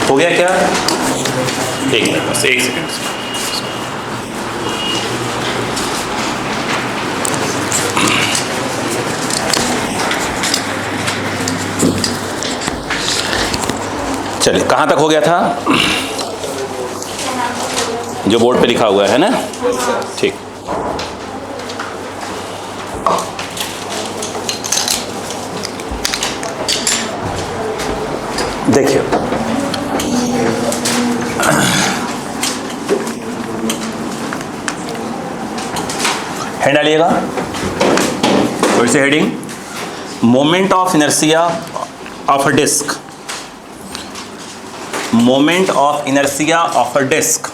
हो गया क्या? एक मिनट बस, एक सेकेंड। चलिए, कहाँ तक हो गया था? जो बोर्ड पे लिखा हुआ है ना, ठीक। देखिए, हेड डालिएगा, फिर से heading, moment of inertia of a disc, moment of inertia of a disc,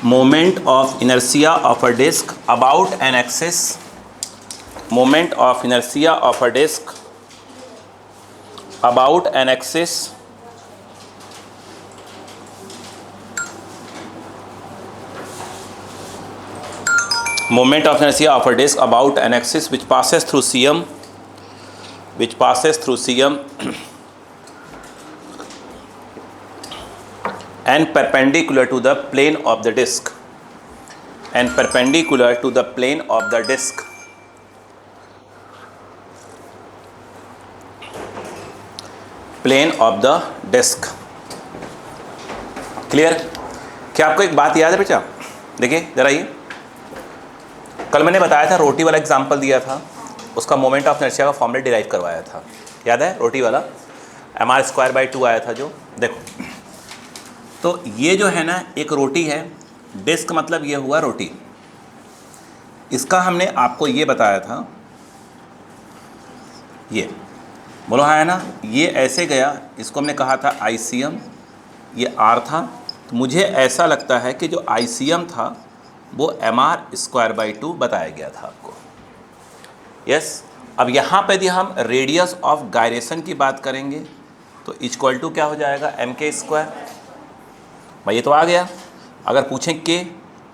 moment of inertia of a disk about an axis, moment of inertia of a disk about an axis moment of inertia of a disk about an axis which passes through CM, which passes through CM and perpendicular to the plane of the disk, and perpendicular to the plane of the disk, plane of the disk। Clear? क्या आपको एक बात याद है बच्चा? देखिए जरा, ये कल मैंने बताया था, रोटी वाला एग्जांपल दिया था, उसका मोमेंट ऑफ इनर्शिया का फॉर्मूला डिराइव करवाया था, याद है? रोटी वाला mr²/2 आया था जो। देखो, तो ये जो है ना, एक रोटी है, डिस्क मतलब ये हुआ रोटी। इसका हमने आपको ये बताया था, ये बोलो हाँ है ना, ये ऐसे गया, इसको हमने कहा था ICM, ये R था। तो मुझे ऐसा लगता है कि जो ICM था वो mr²/2 बताया गया था आपको। यस, अब यहाँ पे यदि हम रेडियस ऑफ गायरेशन की बात करेंगे तो इक्वल टू क्या हो जाएगा? mk²। भाई ये तो आ गया। अगर पूछें के,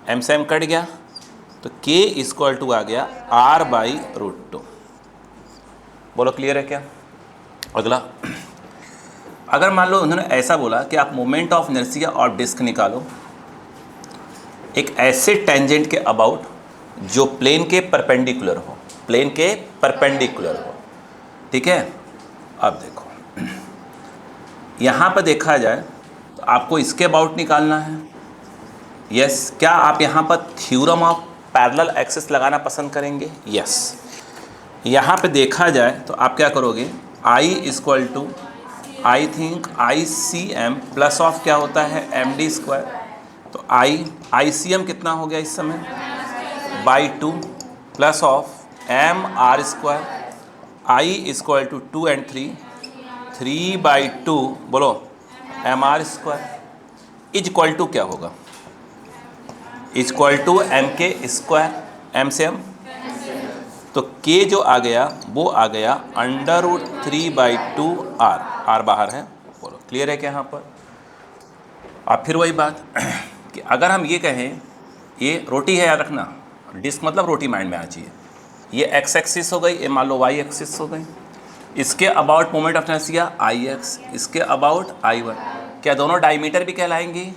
m से m कट गया तो k इक्वल टू आ गया r/√2। बोलो क्लियर है क्या? अगला, अगर मान लो उन्होंने ऐसा बोला कि आप मोमेंट ऑफ इनर्शिया और डिस्क निकालो एक ऐसे टेंजेंट के अबाउट जो प्लेन के परपेंडिकुलर हो, प्लेन के परपेंडिकुलर हो, ठीक है? अब देखो, यहाँ पर देखा जाए तो आपको इसके अबाउट निकालना है। यस, क्या आप यहाँ पर थ्योरम ऑफ पैरेलल एक्सिस लगाना पसंद करेंगे? यस। यहाँ पे देखा जाए तो आप क्या करोगे? I equal to I think ICM plus of क्या होता है? MD²। तो ICM कितना हो गया इस समय? /2 plus of mr²। I equal to 2 and 3/2, बोलो mr² इज इक्वल टू क्या होगा? इक्वल टू mk², m से m, तो k जो आ गया वो आ गया √3/2r, r बाहर है। बोलो क्लियर है क्या यहाँ पर? अब फिर वही बात कि अगर हम ये कहें, ये रोटी है, याद रखना, डिस्क मतलब रोटी माइंड में आना चाहिए। ये x एक्सिस हो गई, ये मान लो y एक्सिस हो गई, इसके about moment of inertia IX, इसके अबाउट IY, क्या दोनों डायमीटर भी कहलाएंगी?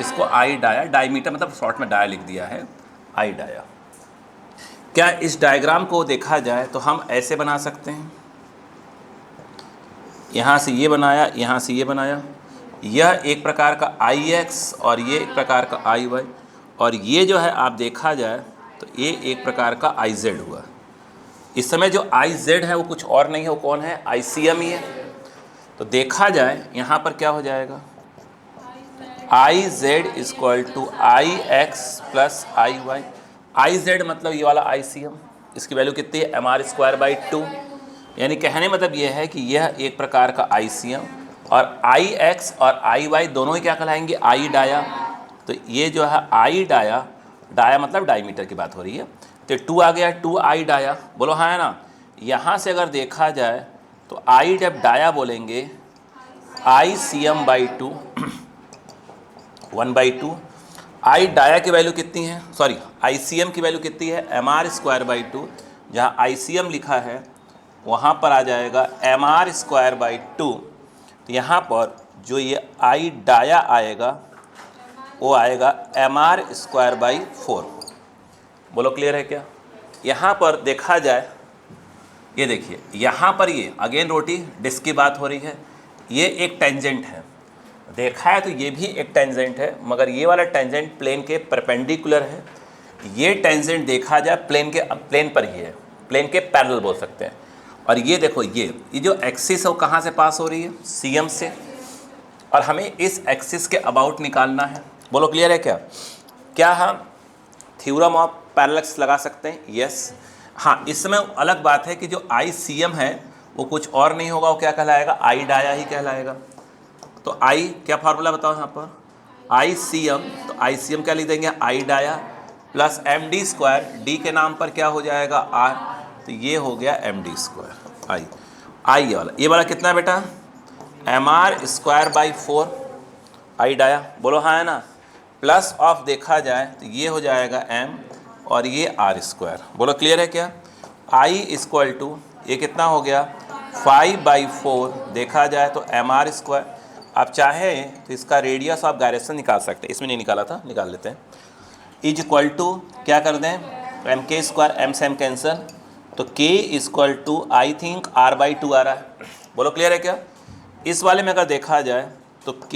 इसको I डाया, डायमीटर मतलब शॉर्ट में डाया लिख दिया है, I डाया। क्या इस डायग्राम को देखा जाए तो हम ऐसे बना सकते हैं, यहाँ से ये बनाया, यहाँ से ये बनाया, यह एक प्रकार का IX और ये एक प्रकार का IY, और ये जो है आप देखा जाए तो ये एक प्रकार का IZ हुआ। इस समय जो IZ है वो कुछ और नहीं है, वो कौन है? ICM ही है। तो देखा जाए यहाँ पर क्या हो जाएगा? IZ equal to IX plus IY। IZ मतलब ये वाला ICM, इसकी वैल्यू कितनी है? mr²/2। यानी कहने मतलब ये है कि यह एक प्रकार का ICM, और IX और IY दोनों ही क्या कहलाएंगे? I dia. तो ये जो है I डाया, डाया मतलब डायमीटर की बात हो रही है, तो 2 आ गया, 2I डाया। बोलो हाँ है ना? यहाँ से अगर देखा जाए तो I जब डाया बोलेंगे ICM/2 1/2। I डाया की वैल्यू कितनी है? सॉरी, ICM की वैल्यू कितनी है? mr²/2। जहाँ ICM लिखा है वहाँ पर आ जाएगा mr²/2। तो यहाँ पर जो ये आई डाया आएगा वो आएगा mr²/4। बोलो क्लियर है क्या? यहाँ पर देखा जाए, ये देखिए यहाँ पर ये अगेन रोटी डिस्क की बात हो रही है, ये एक टेंजेंट है, देखा है तो ये भी एक टेंजेंट है, मगर ये वाला टेंजेंट प्लेन के परपेंडिकुलर है। ये टेंजेंट देखा जाए प्लेन पर ही है, प्लेन के पैरेलल बोल सकते हैं। और ये देखो ये जो एक्सिस है वो कहाँ से पास हो रही है? CM से, और हमें इस एक्सिस के अबाउट निकालना है। बोलो क्लियर है क्या? क्या हम थ्योरम ऑफ पैरेलक्स लगा सकते हैं? यस। हाँ, इसमें अलग बात है कि जो ICM है वो कुछ और नहीं होगा, वो क्या कहलाएगा? आई डाया ही कहलाएगा। तो आई क्या फार्मूला बताओ यहाँ पर? ICM, तो ICM क्या लिख देंगे? आई डाया प्लस MD², डी के नाम पर क्या हो जाएगा? आर, तो ये हो गया MD²। आई ये वाला कितना है बेटा? mr²/4 आई डाया, बोलो हाँ है ना, प्लस ऑफ देखा जाए तो ये हो जाएगा m और ये r²। बोलो क्लियर है क्या? I = ये कितना हो गया? 5/4 देखा जाए तो mr²। आप चाहें तो इसका रेडियस ऑफ गायरेशन निकाल सकते हैं, इसमें नहीं निकाला था, निकाल लेते हैं। = क्या कर दें? mk², m से m कैंसल, तो k आई थिंक r/2 आ रहा है। बोलो क्लियर है क्या? इस वाले में अगर देखा जाए तो k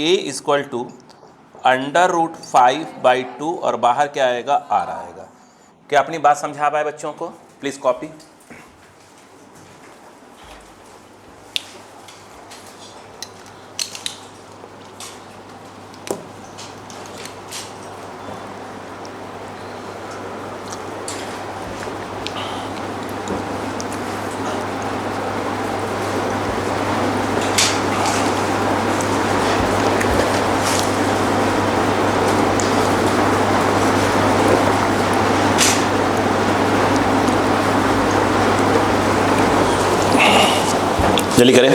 √5/2 और बाहर क्या आएगा? r आएगा। क्या अपनी बात समझा पाए बच्चों को? Please copy. जल्दी करें।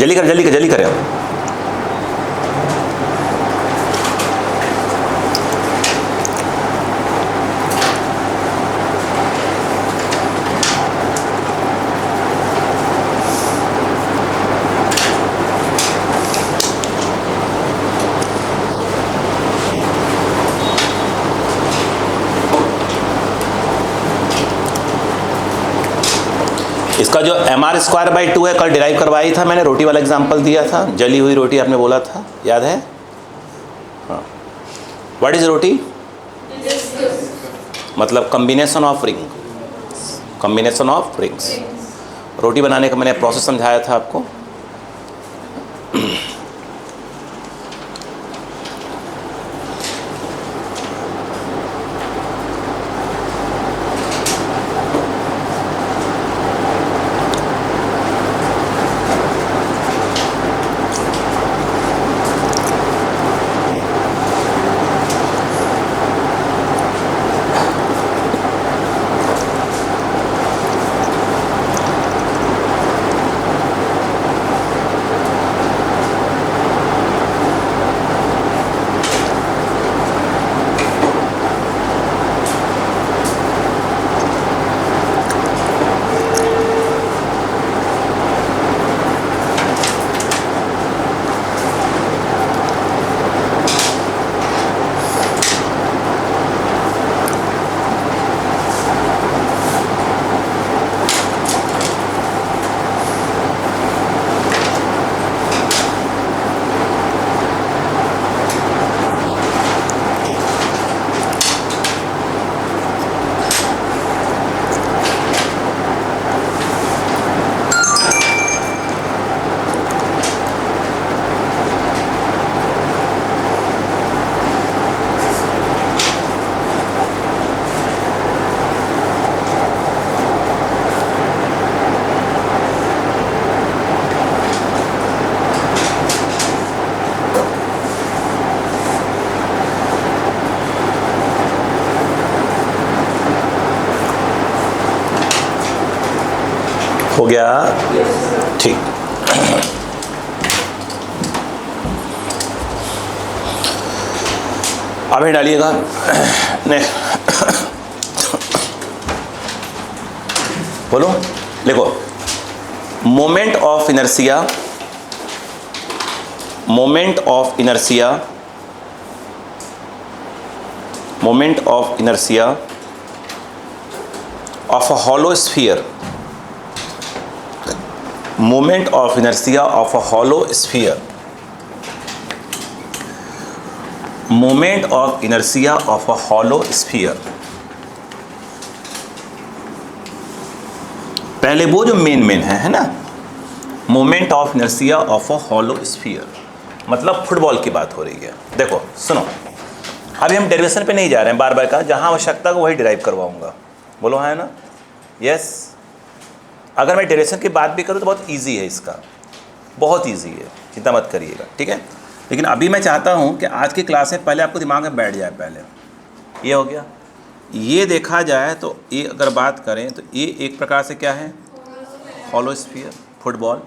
जल्दी करें आप। इसका जो mr²/2 है कल डिराइव करवाई था मैंने, रोटी वाला एग्जांपल दिया था, जली हुई रोटी आपने बोला था, याद है? हाँ। व्हाट इज रोटी? मतलब कॉम्बिनेशन ऑफ रिंग्स। रोटी बनाने का मैंने प्रोसेस समझाया था आपको। हो गया? ठीक। अब डालिएगा बोलो, लिखो। Moment of inertia, moment of inertia, moment of inertia of a hollow sphere, moment of inertia of a hollow sphere, moment of inertia of a hollow sphere. पहले वो जो मेन है ना, moment of inertia of a hollow sphere, मतलब football की बात हो रही है। देखो सुनो, अभी हम डेरिवेशन पे नहीं जा रहे हैं बार बार का, जहाँ आवश्यकता को वही डिराइव करवाऊंगा। बोलो हाँ है ना? यस। अगर मैं डेरिवेशन की बात भी करूँ तो बहुत इजी है, इसका बहुत इजी है, चिंता मत करिएगा, ठीक है। लेकिन अभी मैं चाहता हूँ कि आज की क्लास में पहले आपको दिमाग में बैठ जाए। पहले ये हो गया, ये देखा जाए तो ये अगर बात करें तो ये एक प्रकार से क्या है, हॉलो स्फीयर, फुटबॉल।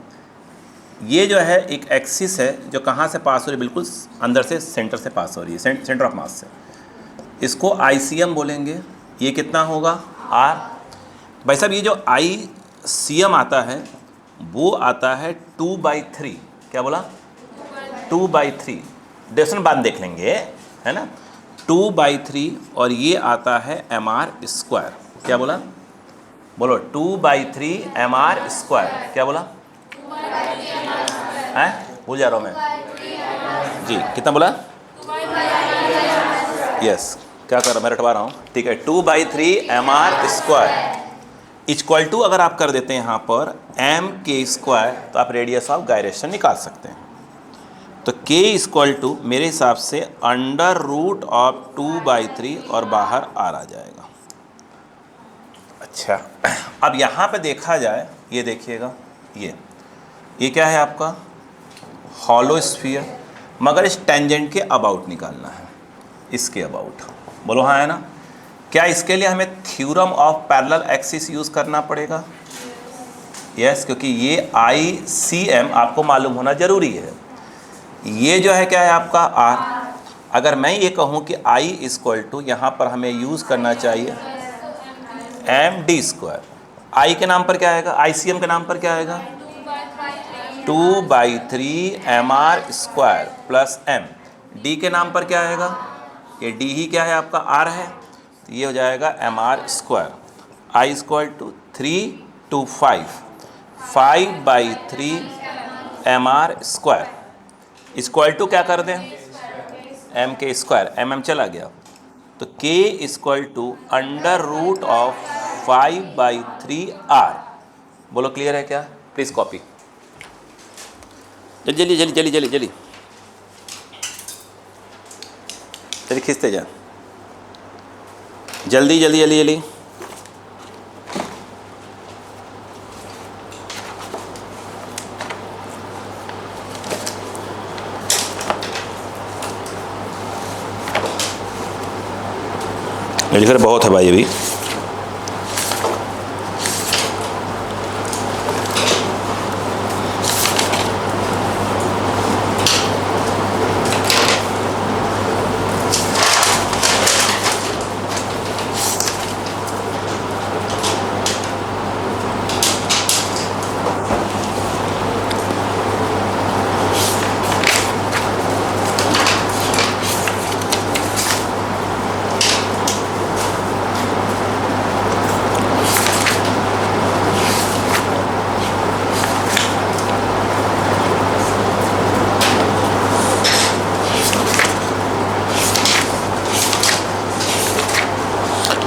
ये जो है एक एक्सिस है जो कहाँ से पास हो रही है, बिल्कुल अंदर से, सेंटर से पास हो रही है, सेंटर ऑफ मास से। इसको ICM बोलेंगे। ये कितना होगा, R। भाई साहब ये जो ICM आता है वो आता है 2/3। क्या बोला? 2/3। डेफिनेशन बाद देख लेंगे, है ना। 2/3 और ये आता है mr²। क्या बोला? बोलो 2/3 mr²। क्या बोला? हैं, भूल जा रहा हूँ मैं जी, कितना बोला? यस, क्या कर रहा मैं रटवा रहा हूँ, ठीक है। 2/3 mr² इक्वल टू, अगर आप कर देते हैं यहाँ पर m² तो आप रेडियस ऑफ गायरेशन निकाल सकते हैं। तो k इक्वल टू मेरे हिसाब से √2/3 और बाहर r आ जाएगा। अच्छा, अब यहाँ पे देखा जाए, ये देखिएगा, ये क्या है आपका, हॉलो स्फीयर, मगर इस टेंजेंट के अबाउट निकालना है, इसके अबाउट। बोलो हाँ है ना? क्या इसके लिए हमें theorem of parallel axis use करना पड़ेगा? यस, क्योंकि ये ICM आपको मालूम होना ज़रूरी है। ये जो है क्या है आपका R। अगर मैं ये कहूँ कि I इक्वल टू, यहाँ पर हमें यूज़ करना चाहिए md²। I के नाम पर क्या आएगा, ICM के नाम पर क्या आएगा, 2/3 mr² प्लस m। d के नाम पर क्या आएगा, ये d ही क्या है आपका, r है, तो ये हो जाएगा mr²। I equal to 3 to 5, 5/3 mr² equal to क्या कर दें, m², mm चला गया, तो k इक्वल टू √5/3 r। बोलो क्लियर है क्या? प्लीज़ कॉपी, जल्दी जल्दी जल्दी जल्दी जल्दी जल्दी खींचते जा, जल्दी जल्दी जल्दी जल्दी। मेरी फिर बहुत है भाई अभी।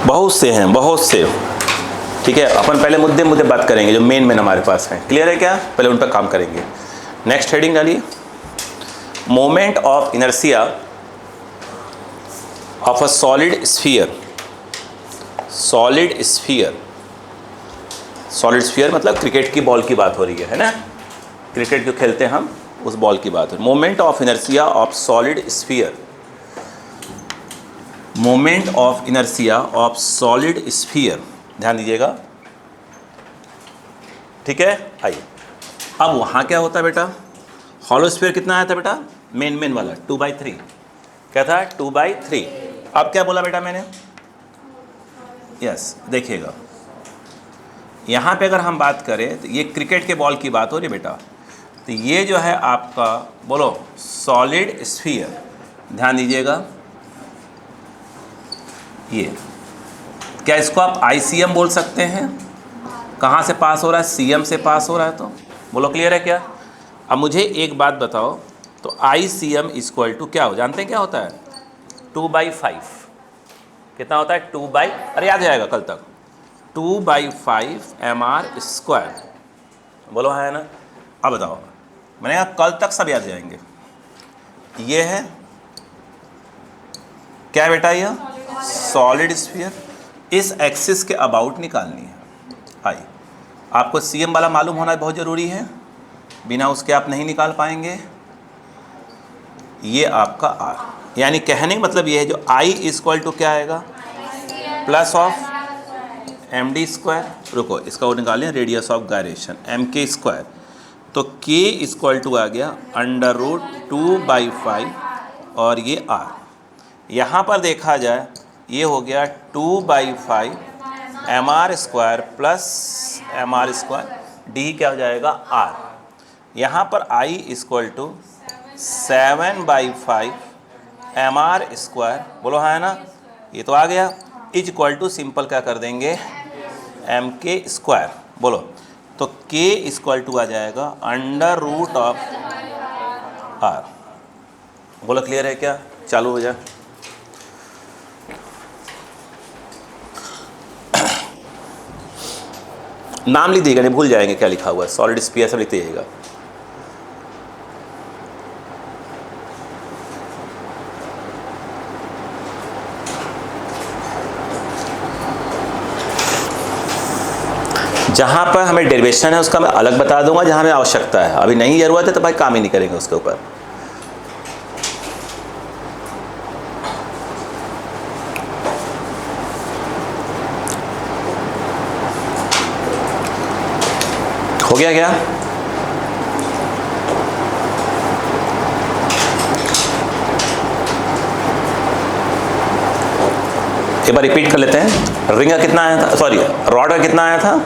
बहुत से हैं, बहुत से, ठीक है। अपन पहले मुद्दे बात करेंगे जो मेन हमारे पास हैं। क्लियर है क्या? पहले उन पर काम करेंगे। नेक्स्ट हेडिंग डालिए, moment of inertia of a solid sphere. Solid sphere, solid sphere मतलब क्रिकेट की बॉल की बात हो रही है ना, क्रिकेट जो खेलते हैं हम, उस बॉल की बात है। Moment of inertia of solid sphere, moment of inertia of solid sphere, ध्यान दीजिएगा, ठीक है। आइए अब वहाँ क्या होता है बेटा, हॉलो स्फीयर कितना आया था बेटा, मेन वाला 2/3, क्या था 2/3। अब क्या बोला बेटा मैंने, यस देखिएगा यहाँ पे अगर हम बात करें तो ये क्रिकेट के बॉल की बात हो रही है बेटा, तो ये जो है आपका बोलो सॉलिड स्फीयर, ध्यान दीजिएगा, ये क्या इसको आप ICM बोल सकते हैं, कहाँ से पास हो रहा है, CM से पास हो रहा है, तो बोलो क्लियर है क्या। अब मुझे एक बात बताओ, तो ICM इक्वल टू क्या हो, जानते हैं क्या होता है, 2/5, कितना होता है 2 बाई, अरे याद जाएगा कल तक, 2/5 MR², बोलो है ना। अब बताओ, मैंने कहा कल तक सब याद जाएंगे। ये है क्या बेटा, ये सॉलिड स्फीयर, इस एक्सिस के अबाउट निकालनी है। आइए, आपको CM वाला मालूम होना बहुत ज़रूरी है, बिना उसके आप नहीं निकाल पाएंगे। ये आपका R, यानी कहने का मतलब ये है जो I इक्वल टू क्या आएगा, प्लस ऑफ MD², रुको इसका वो निकालें, रेडियस ऑफ गायरेशन MK², तो K इक्वल टू आ गया √2/5 और ये R। यहाँ पर देखा जाए ये हो गया 2/5 MR² प्लस MR², D क्या हो जाएगा R। यहाँ पर I इक्वल टू 7/5 MR², बोलो हाँ है ना, ये तो आ गया, इज इक्वल टू सिंपल क्या कर देंगे MK², बोलो तो K इक्वल टू आ जाएगा √R। बोलो क्लियर है क्या, चालू हो जाए। नाम लिख दीजिएगा, नहीं भूल जाएंगे क्या लिखा हुआ है, सॉलिड स्फीयर सब लिख दीजिएगा। जहाँ पर हमें डेरिवेशन है उसका मैं अलग बता दूंगा, जहाँ हमें आवश्यकता है, अभी नहीं ज़रूरत है तो भाई काम ही नहीं करेंगे उसके ऊपर। हो गया क्या, एक बार रिपीट कर लेते हैं। रिंग का कितना आया था, सॉरी रॉड का कितना आया था,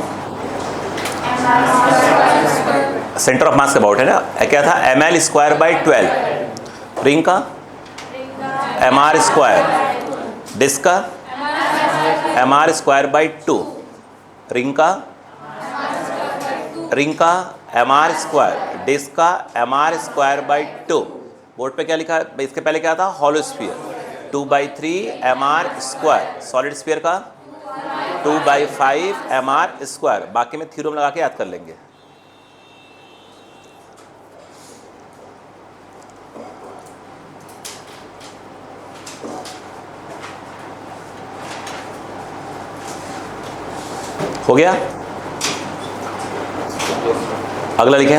सेंटर ऑफ मास का अबाउट है ना, क्या था ml²/12, रिंग का MR², डिस्क का MR²/2, रिंग का MR², डिस्क का MR²/2। बोर्ड पे क्या लिखा है, इसके पहले क्या था, hollow sphere 2/3 MR², solid sphere का 2/5 MR², बाकी में थ्योरम लगा के याद कर लेंगे। हो गया, अगला लिखे,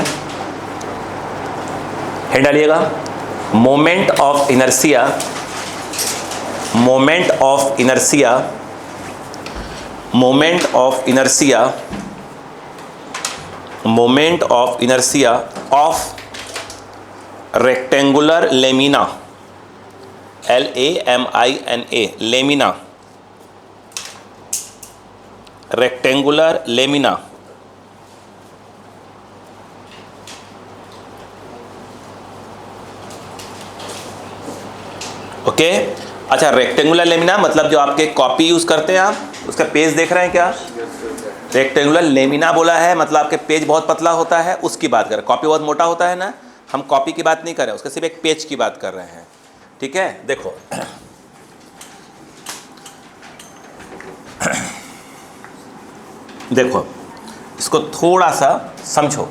हेड डालिएगा, moment of inertia, moment of inertia, moment of inertia, moment of inertia of rectangular lamina, LAMINA, lamina, rectangular lamina, okay. अच्छा, रेक्टेंगुलर लेमिना मतलब जो आपके कॉपी यूज़ करते हैं आप, उसका पेज देख रहे हैं क्या, रेक्टेंगुलर लेमिना बोला है मतलब आपके पेज बहुत पतला होता है, उसकी बात कर रहे हैं। कॉपी बहुत मोटा होता है ना, हम कॉपी की बात नहीं कर रहे हैं, उसका सिर्फ एक पेज की बात कर रहे हैं, ठीक है। देखो देखो इसको थोड़ा सा समझो,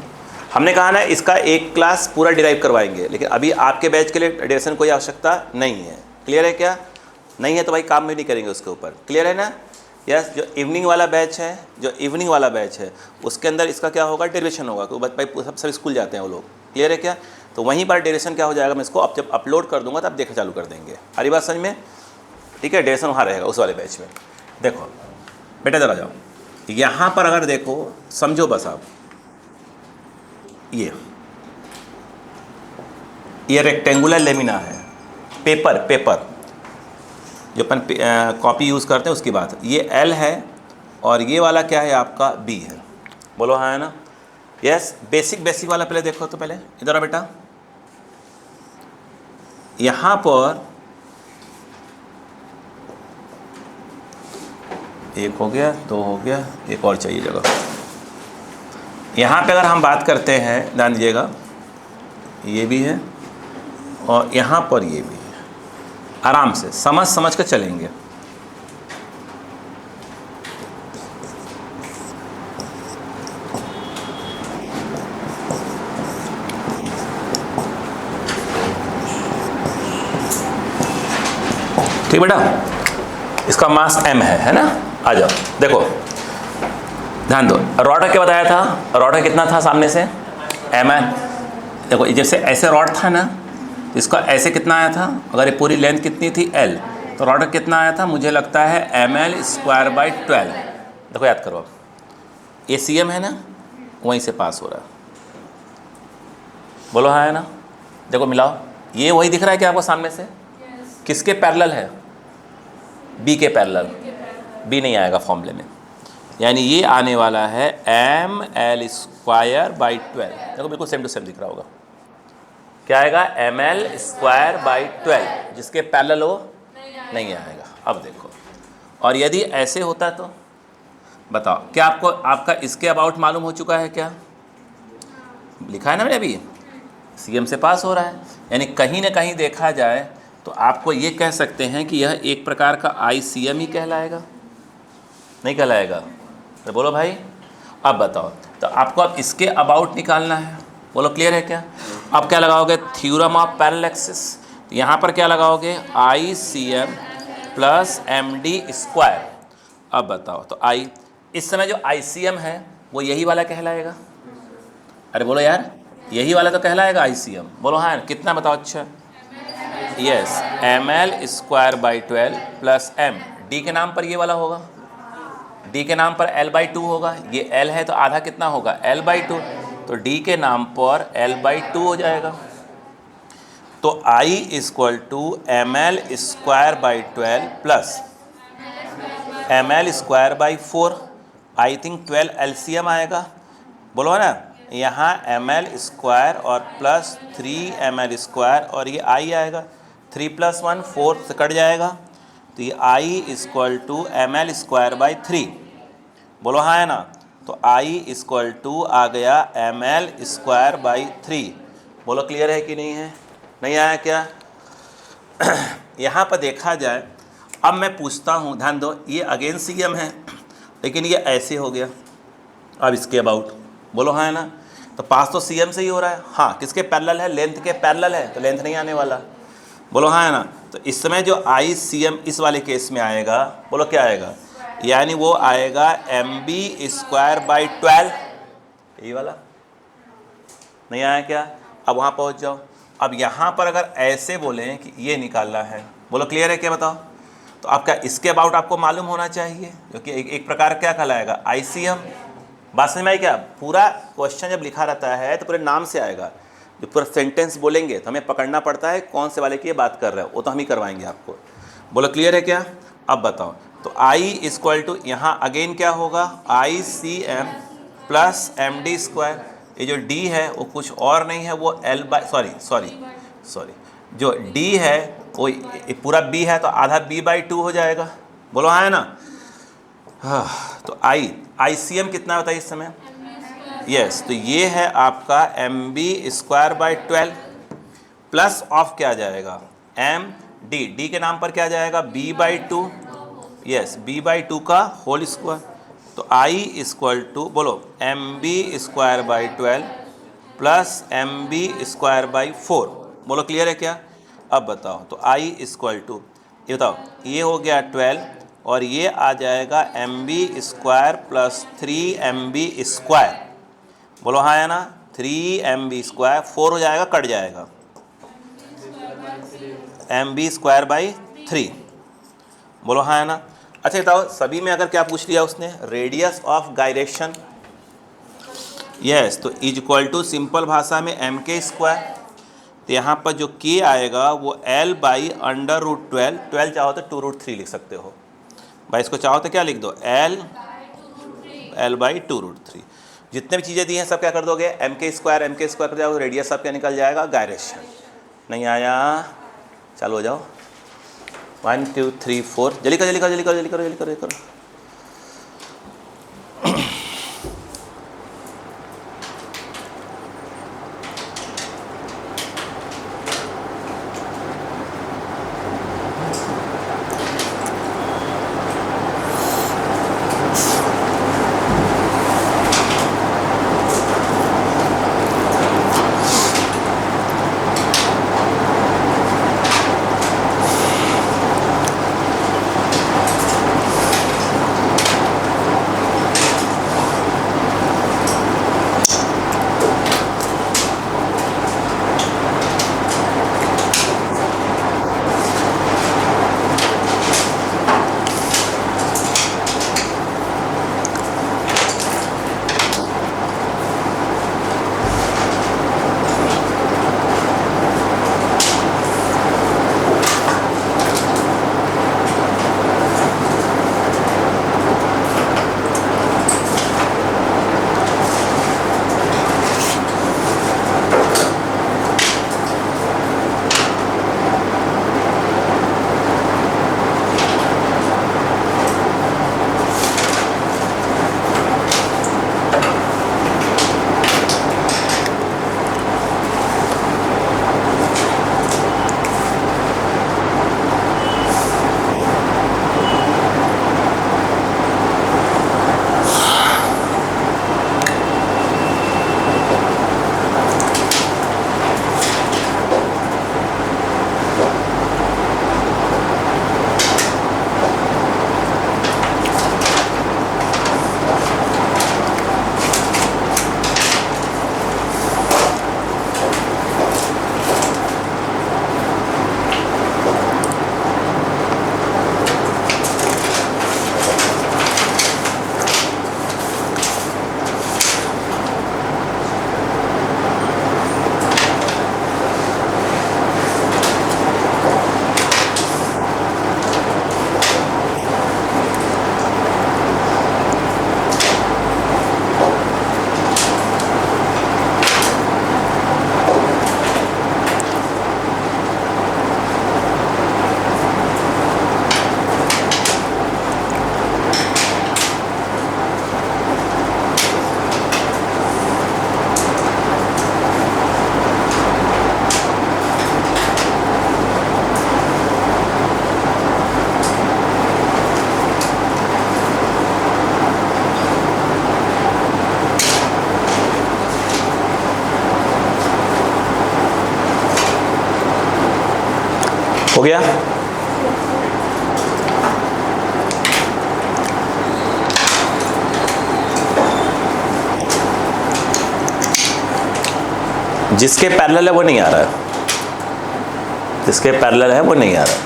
हमने कहा ना इसका एक क्लास पूरा डिराइव करवाएंगे, लेकिन अभी आपके बैच के लिए डेरिवेशन कोई आवश्यकता नहीं है, क्लियर है क्या, नहीं है तो भाई काम भी नहीं करेंगे उसके ऊपर, क्लियर है ना। यस, जो इवनिंग वाला बैच है, जो इवनिंग वाला बैच है उसके अंदर इसका क्या होगा, डेरिवेशन होगा, क्योंकि भाई सब स्कूल जाते हैं वो लोग, क्लियर है क्या। तो वहीं पर डेरिवेशन क्या हो जाएगा, मैं इसको अब जब अपलोड कर दूंगा तब देखना चालू कर देंगे, हरी बात समझ में, ठीक है। डेरिवेशन वहाँ रहेगा उस वाले बैच में। देखो बेटा जरा जाओ यहाँ पर, अगर देखो समझो बस आप, ये रेक्टेंगुलर लेमिना है, पेपर जो अपन कॉपी यूज़ करते हैं उसकी बात। ये L है और ये वाला क्या है आपका B है। बोलो हाँ है ना। यस, बेसिक वाला पहले देखो तो, पहले इधर आ बेटा। यहाँ पर एक हो गया, दो हो गया, एक और चाहिए जगह। यहाँ पे अगर हम बात करते हैं, ध्यान दीजिएगा, ये भी है और यहाँ पर ये भी है। आराम से समझ कर चलेंगे। ठीक बेटा, इसका मास m है ना। आ जाओ देखो, ध्यान दो। रॉड क्या बताया था, रॉड कितना था सामने से, ml। देखो जैसे ऐसे रॉड था ना, इसका ऐसे कितना आया था, अगर ये पूरी लेंथ कितनी थी l, तो रॉड कितना आया था, मुझे लगता है ml²/12। देखो याद करो, अब ये cm है ना, वहीं से पास हो रहा है। बोलो हाँ है ना। देखो मिलाओ, ये वही दिख रहा है क्या आपको सामने से? किसके पैरेलल है? B के पैरेलल। B नहीं आएगा फॉर्मूले में, यानी ये आने वाला है ml²/12। देखो बिल्कुल सेम टू सेम दिख रहा होगा। क्या आएगा? ml²/12, जिसके पैरेलल हो नहीं आएगा। अब देखो, और यदि ऐसे होता तो बताओ, क्या आपको आपका इसके अबाउट मालूम हो चुका है क्या? लिखा है ना मैंने अभी, CM से पास हो रहा है, यानी कहीं ना कहीं देखा जाए तो आपको ये कह सकते हैं कि यह एक प्रकार का ICM ही कहलाएगा, नहीं कहलाएगा? तो बोलो भाई, अब बताओ, तो आपको अब इसके अबाउट निकालना है। बोलो क्लियर है क्या? अब क्या लगाओगे? Theorem of parallel axis. तो यहाँ पर क्या लगाओगे? ICM plus MD²। अब बताओ, तो I इस समय जो ICM है वो यही वाला कहलाएगा। अरे बोलो यार, यही वाला तो कहलाएगा ICM। बोलो हाँ, कितना बताओ? अच्छा yes, ml²/12 plus m। D के नाम पर ये वाला होगा, D के नाम पर l/2 होगा। ये l है तो आधा कितना होगा? l/2। तो D के नाम पर l/2 हो जाएगा। तो I =ml²/12 plus ml²/4। I think 12 LCM आएगा। बोलो ना, यहाँ ml² और प्लस 3ml² और ये I आएगा। 3 + 1 4 से कट जाएगा, तो ये I =ml²/3। बोलो हाँ है ना। तो I आ गया ml²/3। बोलो क्लियर है कि नहीं है? नहीं आया क्या? यहाँ पर देखा जाए, अब मैं पूछता हूँ, ध्यान दो, ये अगेन CM है लेकिन ये ऐसे हो गया। अब इसके अबाउट बोलो हाँ है ना। तो पास तो CM से ही हो रहा है। हाँ, किसके पैरेलल है? लेंथ के पैरेलल है, तो लेंथ नहीं आने वाला। बोलो हाँ है ना। तो इस समय जो ICM इस वाले केस में आएगा, बोलो क्या आएगा? यानी वो आएगा MB²/12। यही वाला नहीं आया क्या? अब वहाँ पहुँच जाओ। अब यहाँ पर अगर ऐसे बोलें कि ये निकालना है, बोलो क्लियर है क्या? बताओ। तो आपका इसके अबाउट आपको मालूम होना चाहिए, क्योंकि एक प्रकार क्या कहलाएगा? ICM। बात समझ में आई क्या? पूरा क्वेश्चन जब लिखा रहता है तो पूरे नाम से आएगा। जो पूरा सेंटेंस बोलेंगे तो हमें पकड़ना पड़ता है कौन से वाले की ये बात कर रहे हो, वो तो हम ही करवाएंगे आपको। बोलो क्लियर है क्या? अब बताओ, तो I यहाँ अगेन क्या होगा? ICM plus MD²। ये जो D है वो कुछ और नहीं है, वो सॉरी जो D है वो पूरा B है, तो आधा B/2 हो जाएगा। बोलो हाँ है ना। हाँ, तो ICM कितना होता है इस समय? यस, तो ये है आपका MB²/12 प्लस ऑफ क्या जाएगा? D के नाम पर क्या जाएगा? B/2। यस, B/2 का होल स्क्वायर। तो I बोलो MB²/12 प्लस MB²/4। बोलो क्लियर है क्या? अब बताओ, तो I ये बताओ, ये हो गया 12 और ये आ जाएगा MB² प्लस 3MB²। बोलो हाँ है ना। 3MB², 4 हो जाएगा, कट जाएगा, MB²/3। बोलो हाँ है ना। अच्छा बताओ, सभी में अगर क्या पूछ लिया उसने? Radius of gyration. यस, तो इज इक्वल टू सिंपल भाषा में एम के स्क्वायर। तो यहाँ पर जो के आएगा वो एल बाई अंडर रूट 12, 12 चाहो तो 2√3 लिख सकते हो भाई, इसको चाहो तो क्या लिख दो, एल बाई 2√3। जितने भी चीज़ें दी हैं सब क्या कर दोगे, एम के स्क्वायर कर जाओ, रेडियस सब क्या निकल जाएगा, गायरेशन। नहीं आया, चालू हो जाओ, 1 2 3 4, जल्दी करो जल्दी करो जल्दी करो जल्दी करो जल्दी करो जल्दी करो। हो गया। जिसके पैरेलल है वो नहीं आ रहा है, जिसके पैरेलल है वो नहीं आ रहा है।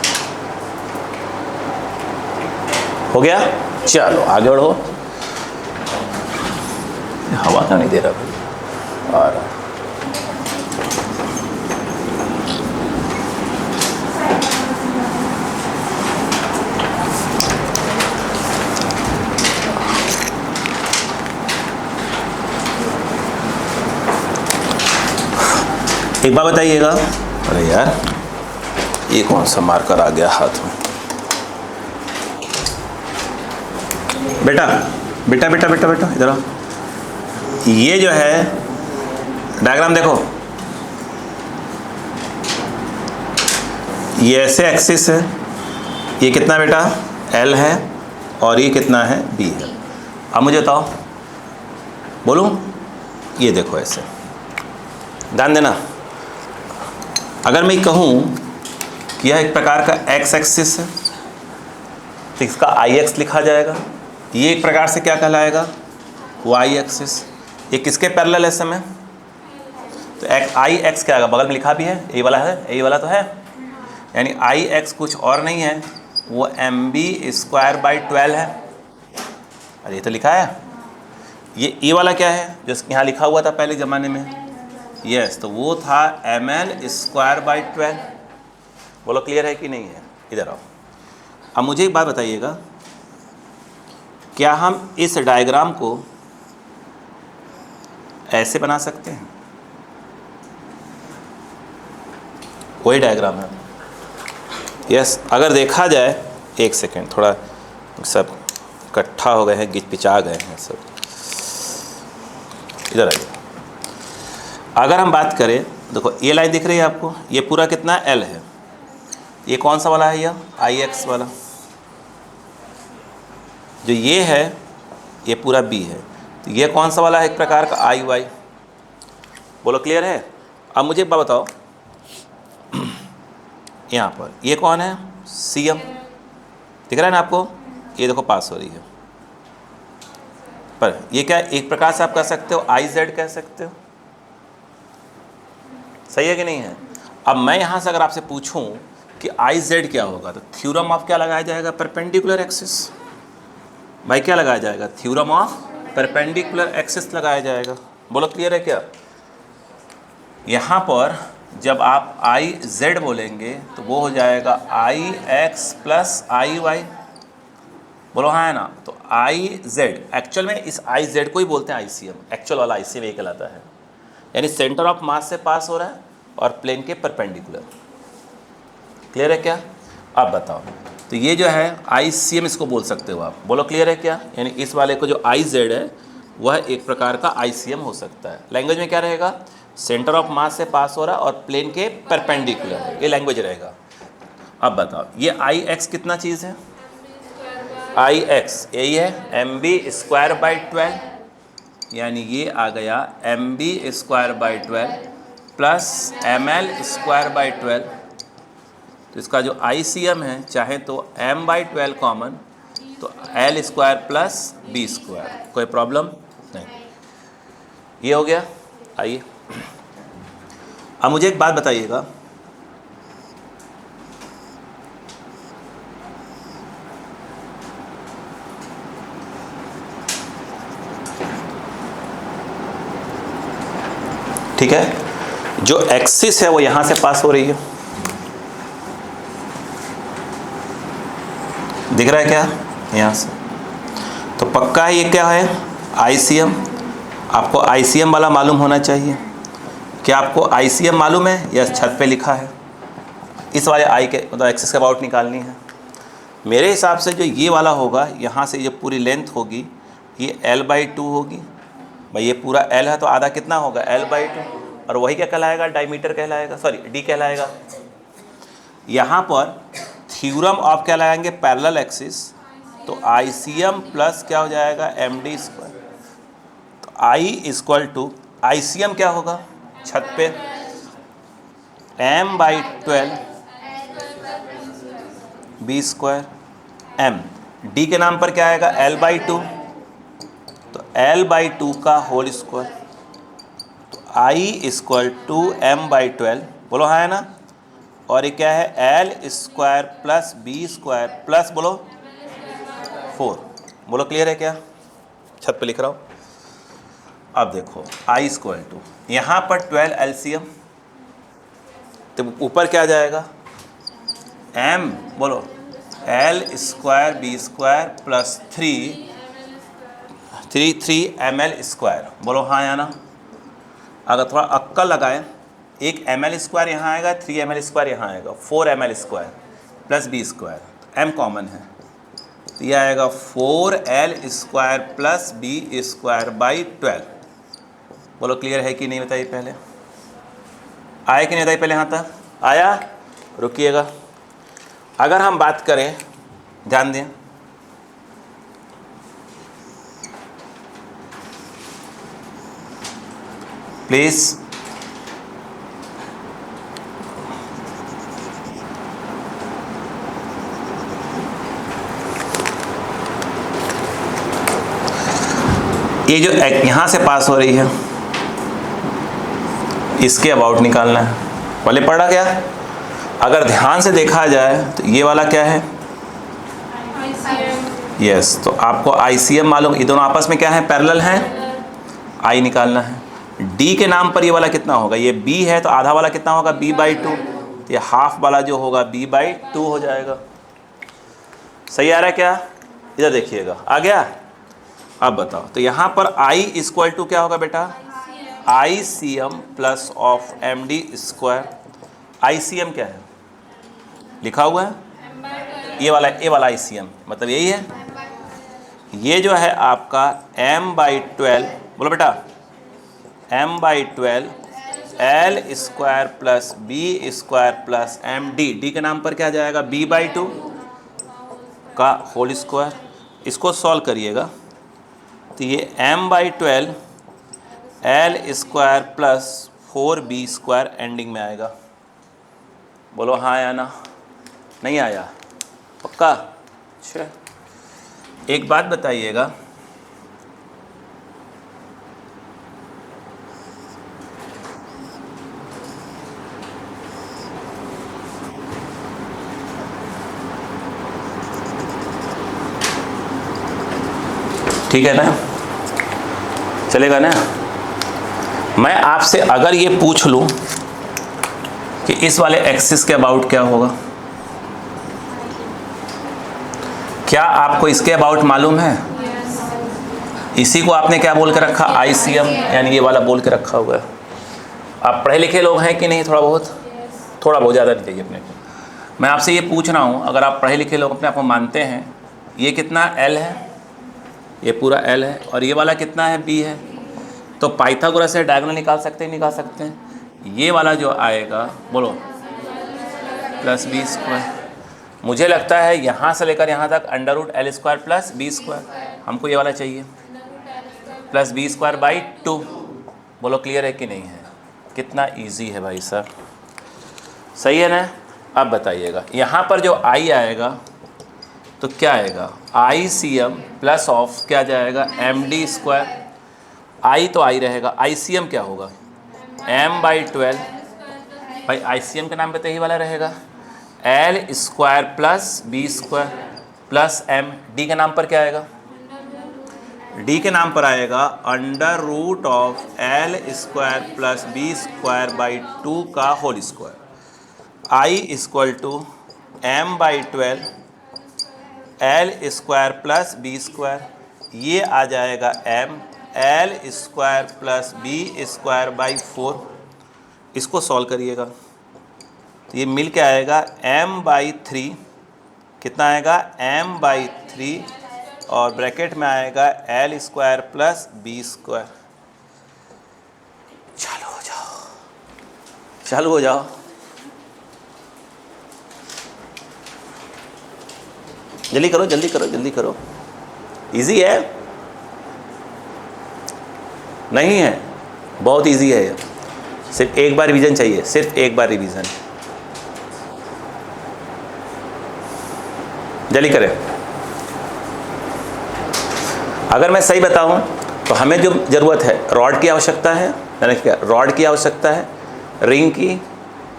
हो गया, चलो आगे बढ़ो। हवा तो नहीं दे रहा भाई, आ रहा है। एक बार बताइएगा, अरे यार ये कौन सा मार्कर आ गया हाथ में। बेटा बेटा बेटा बेटा बेटा इधर आओ। ये जो है डायग्राम देखो, ये ऐसे एक्सिस है, ये कितना बेटा L है और ये कितना है B है। अब मुझे बताओ, बोलूं, ये देखो ऐसे ध्यान देना। अगर मैं कहूँ कि यह एक प्रकार का x एक्सिस है तो इसका IX लिखा जाएगा, ये एक प्रकार से क्या कहलाएगा Y एक्सिस। ये किसके पैरेलल है इस समय, तो IX क्या आएगा, बगल में लिखा भी है, ये वाला है, ये वाला तो है, यानी IX कुछ और नहीं है, वो MB² / 12 है। अरे ये तो लिखा है, ये ए वाला क्या है जो यहाँ लिखा हुआ था पहले ज़माने में? यस, तो वो था ml²/12। बोलो क्लियर है कि नहीं है? इधर आओ। अब मुझे एक बात बताइएगा, क्या हम इस डायग्राम को ऐसे बना सकते हैं? वही डायग्राम है। यस, अगर देखा जाए, एक सेकेंड, थोड़ा सब इकट्ठा हो गए हैं, गिचपिचा गए हैं सब। इधर आइए। अगर हम बात करें, देखो ये लाइन दिख रही है आपको, ये पूरा कितना एल है, ये कौन सा वाला है? यह आई एक्स वाला। जो ये है ये पूरा बी है, तो ये कौन सा वाला है? एक प्रकार का आई वाई। बोलो क्लियर है? अब मुझे एक बात बताओ, यहाँ पर ये कौन है? C M. दिख रहा है ना आपको? ये देखो पास हो रही है, पर ये क्या एक प्रकार से आप कह सकते हो आई जेड कह सकते हो। सही है कि नहीं है? अब मैं यहाँ से अगर आपसे पूछूं कि आई जेड क्या होगा, तो थ्योरम ऑफ क्या लगाया जाएगा? Perpendicular axis. भाई क्या लगाया जाएगा? थ्योरम ऑफ परपेंडिकुलर एक्सिस लगाया जाएगा। बोलो क्लियर है क्या? यहाँ पर जब आप आई जेड बोलेंगे तो वो हो जाएगा आई एक्स प्लस आई वाई। बोलो हाँ है ना? तो आई जेड, एक्चुअल में इस आई जेड को ही बोलते हैं आई सी एम। एक्चुअल वाला आई सी एम ये कहलाता है, यानी सेंटर ऑफ मास से पास हो रहा है और प्लेन के परपेंडिकुलर। क्लियर है क्या? अब बताओ, तो ये जो है आई सी एम इसको बोल सकते हो आप। बोलो क्लियर है क्या? यानी इस वाले को जो आई जेड है वह एक प्रकार का आई सी एम हो सकता है। लैंग्वेज में क्या रहेगा? सेंटर ऑफ मास से पास हो रहा है और प्लेन के परपेंडिकुलर, ये लैंग्वेज रहेगा। अब बताओ, ये आई एक्स कितना चीज़ है? आई एक्स यही है mb²/12, यानी ये आ गया mb²/12 प्लस ml²/12। तो इसका जो ICM है, चाहे तो m/12 कॉमन, तो l² प्लस b²। कोई प्रॉब्लम नहीं। ये हो गया। आइए अब मुझे एक बात बताइएगा, ठीक है, जो एक्सिस है वो यहाँ से पास हो रही है, दिख रहा है क्या? यहाँ से। तो पक्का है ये क्या है? ICM। आपको ICM वाला मालूम होना चाहिए। क्या आपको ICM मालूम है? या छत पे लिखा है? इस वाले आई के मतलब एक्सिस का अबाउट निकालनी है। मेरे हिसाब से जो ये वाला होगा, यहाँ से जो पूरी लेंथ होगी ये l/2 होगी। भाई ये पूरा l है तो आधा कितना होगा? l/2। और वही क्या कहलाएगा? डायमीटर कहलाएगा, सॉरी डी कहलाएगा। यहाँ पर थ्योरम ऑफ क्या लगाएंगे? Parallel axis. तो ICM प्लस क्या हो जाएगा? md²। तो I = ICM क्या होगा छत पे? m/12 b²। m d के नाम पर क्या आएगा? l/2। तो l/2 का होल स्क्वायर। तो I = m/12। बोलो हाँ है ना? और ये क्या है? l² प्लस b² प्लस बोलो 4। बोलो क्लियर है क्या? छत पे लिख रहा हूँ। अब देखो I = यहाँ पर 12 LCM, तो ऊपर क्या आ जाएगा? m बोलो l² b² प्लस 3 ml²। बोलो हाँ या ना? अगर थोड़ा अक्कल लगाएं, एक ml² यहाँ आएगा, 3 ml² यहाँ आएगा, 4 ml² plus b², m common है, तो ये आएगा 4l² प्लस b²/12। बोलो क्लियर है कि नहीं? बताइए पहले। आया कि नहीं? बताइए पहले। यहाँ तक आया? रुकिएगा। अगर हम बात करें, ध्यान दें, प्लीज़, ये जो यहाँ से पास हो रही है इसके अबाउट निकालना है। पहले पढ़ा क्या? अगर ध्यान से देखा जाए तो ये वाला क्या है? यस, तो आपको ICM मालूम। ये दोनों आपस में क्या है? पैरेलल हैं। आई निकालना है। डी के नाम पर ये वाला कितना होगा, ये बी है तो आधा वाला कितना होगा, b/2, तो ये हाफ वाला जो होगा b/2 हो जाएगा। सही आ रहा है क्या? इधर देखिएगा, आ गया। अब बताओ, तो यहाँ पर I इक्वल टू क्या होगा बेटा, ICM plus of MD²। ICM क्या है, लिखा हुआ है ये वाला ICM, मतलब यही है। ये जो है आपका m/12, बोलो बेटा, m/12 L² plus B² plus MD, D के नाम पर क्या जाएगा, b/2 का होल स्क्वायर। इसको सॉल्व करिएगा तो ये m/12 L² plus 4B² ending में आएगा। बोलो हाँ या ना, नहीं आया, पक्का? अच्छा, एक बात बताइएगा, ठीक है ना, चलेगा ना? मैं आपसे अगर ये पूछ लूँ कि इस वाले एक्सिस के अबाउट क्या होगा, क्या आपको इसके अबाउट मालूम है? इसी को आपने क्या बोल के रखा, ICM, यानी ये वाला बोल के रखा हुआ है। आप पढ़े लिखे लोग हैं कि नहीं? थोड़ा बहुत, थोड़ा बहुत, ज़्यादा नहीं चाहिए अपने को। मैं आपसे ये पूछ रहा हूँ, अगर आप पढ़े लिखे लोग अपने आप को मानते हैं, ये कितना L है, ये पूरा L है, और ये वाला कितना है, B है, तो पाइथागोरस से डायगोनल निकाल सकते हैं, निकाल सकते हैं। ये वाला जो आएगा, बोलो, प्लस B²। मुझे लगता है यहाँ से लेकर यहाँ तक √L² प्लस B², हमको ये वाला चाहिए, प्लस B²/2। बोलो क्लियर है कि नहीं है? कितना इजी है भाई साहब, सही है ना? अब बताइएगा, यहाँ पर जो I आएगा तो क्या आएगा, ICM प्लस ऑफ क्या जाएगा, MD²। I तो I रहेगा, ICM क्या होगा, m/12, भाई ICM के नाम पे तो यही वाला रहेगा, L² plus B² plus M। D के नाम पर क्या आएगा, D के नाम पर आएगा √L² प्लस B²/2 का whole square. I equal to m/12 L² plus B², ये आ जाएगा M, L² प्लस B²/4। इसको सॉल्व करिएगा तो ये मिल के आएगा m/3, कितना आएगा, m/3, और ब्रैकेट में आएगा L² प्लस B²। चालू हो जाओ, चालू हो जाओ, जल्दी करो, जल्दी करो, जल्दी करो। इजी है? नहीं है, बहुत इजी है। सिर्फ एक बार रिवीजन चाहिए, सिर्फ एक बार रिवीजन, जल्दी करें। अगर मैं सही बताऊं तो हमें जो ज़रूरत है, रॉड की आवश्यकता है, यानी क्या, रॉड की आवश्यकता है, रिंग की,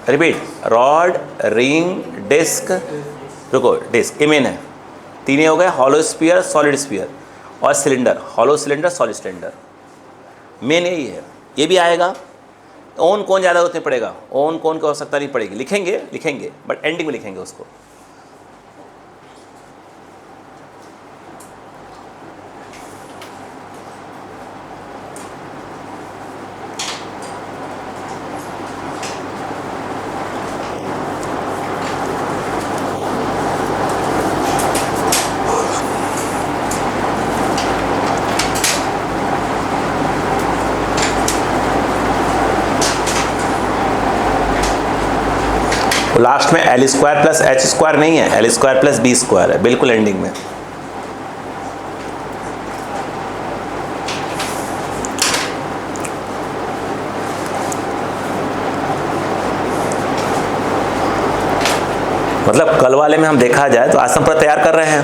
रिपीट, रॉड, रिंग, डिस्क, रुको, डिस्क, ये मेन है, तीन हो गए, हॉलो स्फीयर, सॉलिड स्फीयर, और cylinder, hollow cylinder, solid cylinder, main यही है। ये भी आएगा। ओन कौन ज़्यादा होते पड़ेगा, ओन कौन की आवश्यकता नहीं पड़ेगी, लिखेंगे लिखेंगे बट एंडिंग में लिखेंगे उसको। लास्ट में L² प्लस H² नहीं है, L² प्लस B² है, बिल्कुल एंडिंग में। मतलब कल वाले में हम देखा जाए तो आसम पर तैयार कर रहे हैं,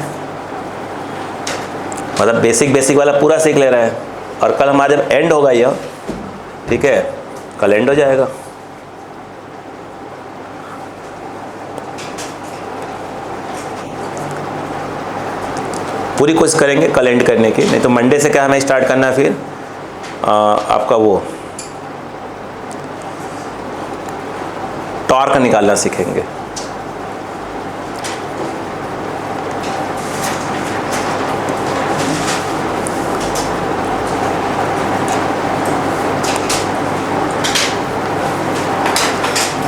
मतलब बेसिक वाला पूरा सीख ले रहे हैं, और कल हमारा जब एंड होगा यह, ठीक है, कल एंड हो जाएगा। पूरी कोशिश करेंगे कल एंड करने की, नहीं तो मंडे से क्या हमें स्टार्ट करना है फिर आपका वो टॉर्क निकालना सीखेंगे।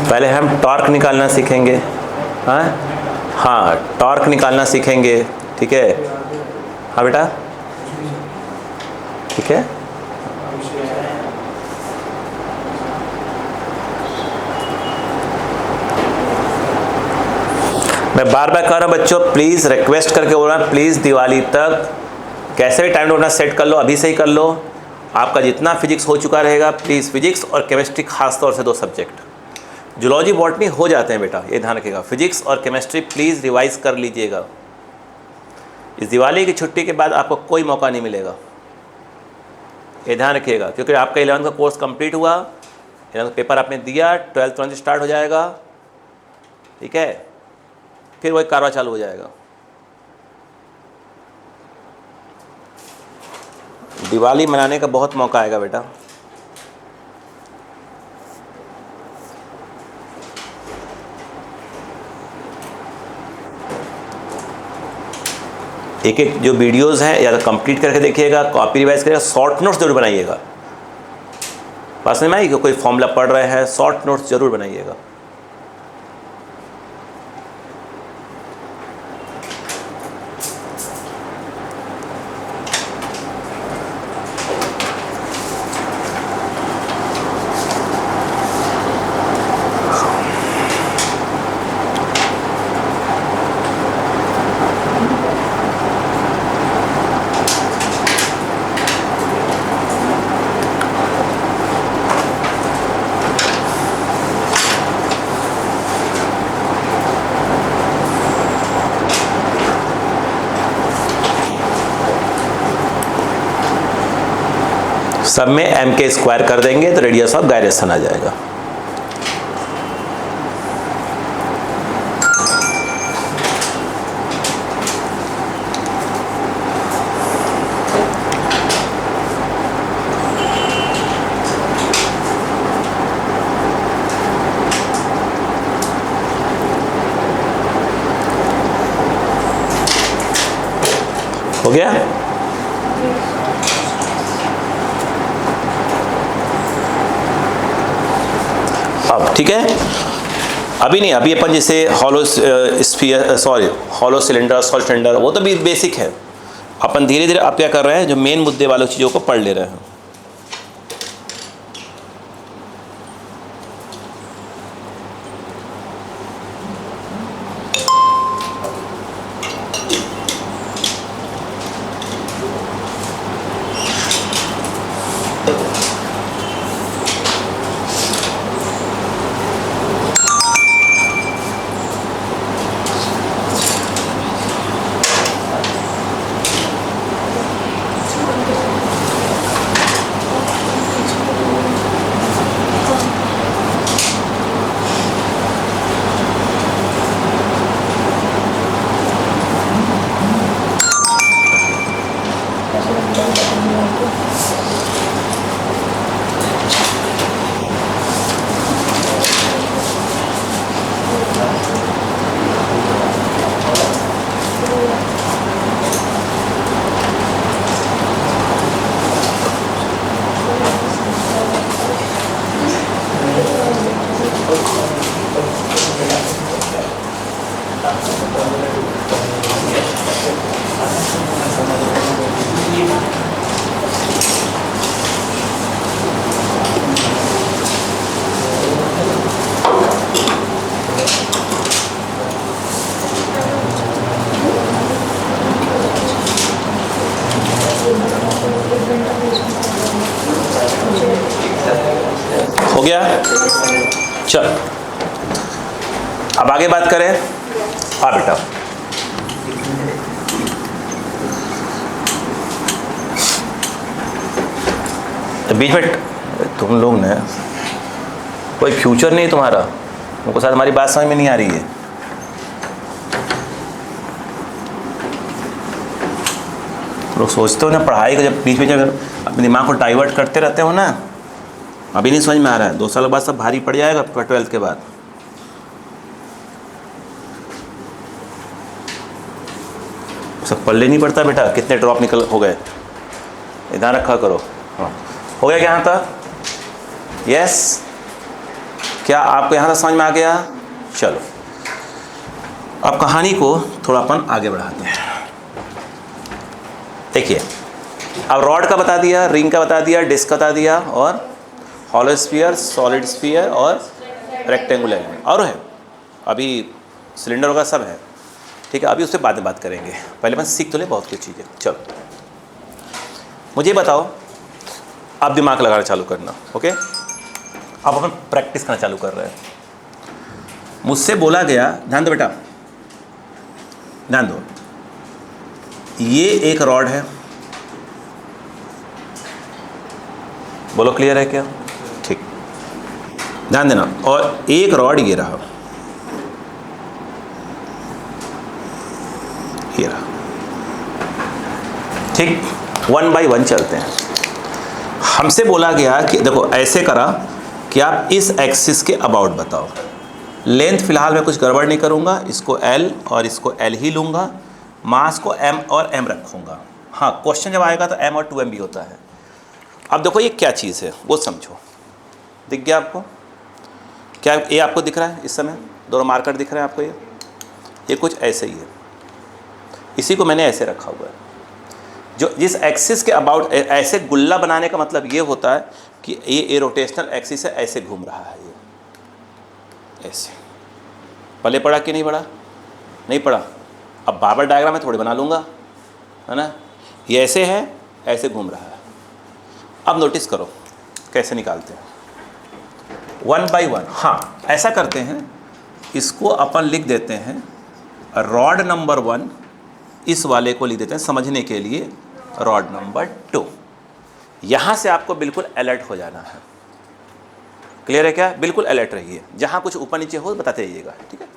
पहले हम टॉर्क निकालना सीखेंगे। हाँ, टॉर्क निकालना सीखेंगे, ठीक है। हाँ बेटा, ठीक है। मैं बार बार कह रहा हूँ बच्चों, प्लीज़ रिक्वेस्ट करके बोल रहा हूँ, प्लीज़ दिवाली तक कैसे भी टाइम अपना सेट कर लो, अभी से ही कर लो। आपका जितना फिजिक्स हो चुका रहेगा, प्लीज़ फिजिक्स और केमिस्ट्री खास तौर से 2 सब्जेक्ट, जूलॉजी बॉटनी हो जाते हैं बेटा, ये ध्यान रखिएगा। फिजिक्स और केमिस्ट्री प्लीज़ रिवाइज कर लीजिएगा। इस दिवाली की छुट्टी के बाद आपको कोई मौका नहीं मिलेगा, ये ध्यान रखिएगा, क्योंकि आपका 11th का कोर्स कंप्लीट हुआ, 11th पेपर आपने दिया, 12th तुरंत स्टार्ट हो जाएगा, ठीक है। फिर वही कारवा चालू हो जाएगा। दिवाली मनाने का बहुत मौका आएगा बेटा। एक एक जो वीडियोस हैं या तो कंप्लीट करके देखिएगा, कॉपी रिवाइज करिएगा, शॉर्ट नोट्स जरूर बनाइएगा। पास में आई कि कोई फॉर्मूला पढ़ रहे हैं, शॉर्ट नोट्स जरूर बनाइएगा। सब में m² कर देंगे तो रेडियस ऑफ गायरेशन आ जाएगा। हो गया? अब ठीक है, अभी नहीं, अभी अपन जैसे hollow sphere, sorry hollow cylinder, solid cylinder, वो तो भी बेसिक है। अपन धीरे धीरे आप क्या कर रहे हैं, जो मेन मुद्दे वाली चीज़ों को पढ़ ले रहे हैं। हो गया? चल अब आगे बात करें। हाँ बेटा, तो बीच में तुम लोग ने कोई फ्यूचर नहीं तुम्हारा, तुमको शायद हमारी बात समझ में नहीं आ रही है। लोग सोचते हो ना पढ़ाई का, जब बीच में जब अपने दिमाग को डाइवर्ट करते रहते हो ना, अभी नहीं समझ में आ रहा है, 2 साल बाद सब भारी पड़ जाएगा 12th के बाद। सब पल्ले नहीं पड़ता बेटा, कितने ड्रॉप निकल हो गए, ध्यान रखा करो। हाँ, हो गया क्या यहाँ तक? यस, क्या आपको यहाँ तक समझ में आ गया? चलो अब कहानी को थोड़ा अपन आगे बढ़ाते हैं। देखिए, अब रॉड का बता दिया, रिंग का बता दिया, डिस्क का बता दिया, और हॉलो स्फीयर, सॉलिड स्फीयर और रेक्टेंगुलर एलिमेंट, और है अभी सिलेंडर वगैरह सब है, ठीक है। अभी उससे बाद में बात करेंगे, पहले मैं सीख तो ले बहुत कुछ चीज़ें। चलो मुझे बताओ, आप दिमाग लगाना चालू करना, ओके। अब अपन प्रैक्टिस करना चालू कर रहे हैं। मुझसे बोला गया, ध्यान दो बेटा, ध्यान दो, ये एक रॉड है, बोलो क्लियर है क्या? ठीक, ध्यान देना, और एक रॉड ये रहा, ये रहा, ठीक। 1 बाई 1 चलते हैं। हमसे बोला गया कि देखो ऐसे करा कि आप इस एक्सिस के अबाउट बताओ। लेंथ फिलहाल मैं कुछ गड़बड़ नहीं करूंगा, इसको L और इसको L ही लूंगा, मास को M और M रखूंगा। हाँ, क्वेश्चन जब आएगा तो M और 2M भी होता है। अब देखो ये क्या चीज़ है वो समझो, दिख गया आपको? क्या ये आपको दिख रहा है इस समय? दोनों मार्कर दिख रहे हैं आपको? ये कुछ ऐसे ही है, इसी को मैंने ऐसे रखा हुआ है। जो जिस एक्सिस के अबाउट, ऐसे गुल्ला बनाने का मतलब ये होता है कि ये रोटेशनल एक्सिस है, ऐसे घूम रहा है, ये ऐसे। पहले पड़ा कि नहीं पड़ा? नहीं पड़ा। अब बाबर डायग्राम में थोड़ी बना लूँगा, है ना। ये ऐसे है, ऐसे घूम रहा है। अब नोटिस करो कैसे निकालते हैं, 1 बाई 1। हाँ, ऐसा करते हैं, इसको अपन लिख देते हैं रॉड नंबर 1, इस वाले को लिख देते हैं समझने के लिए रॉड नंबर 2। यहाँ से आपको बिल्कुल अलर्ट हो जाना है। क्लियर है क्या? बिल्कुल अलर्ट रहिए, जहाँ कुछ ऊपर नीचे हो बताते जाइएगा, ठीक है।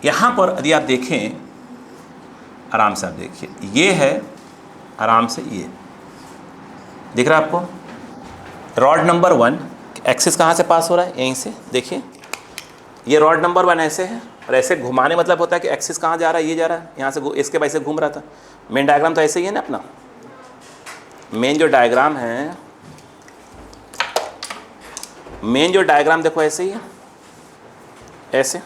यहाँ पर यदि आप देखें, आराम से आप देखिए, ये है आराम से, ये दिख रहा है आपको रॉड नंबर 1। एक्सिस कहाँ से पास हो रहा है? यहीं से। देखिए ये रॉड नंबर 1 ऐसे है, और ऐसे घुमाने मतलब होता है कि एक्सिस कहाँ जा रहा है? ये जा रहा है, यहाँ से इसके वैसे घूम रहा था। मेन डायग्राम तो ऐसे ही है ना अपना। मेन जो डायग्राम है, मेन जो डायग्राम देखो ऐसे ही है, ऐसे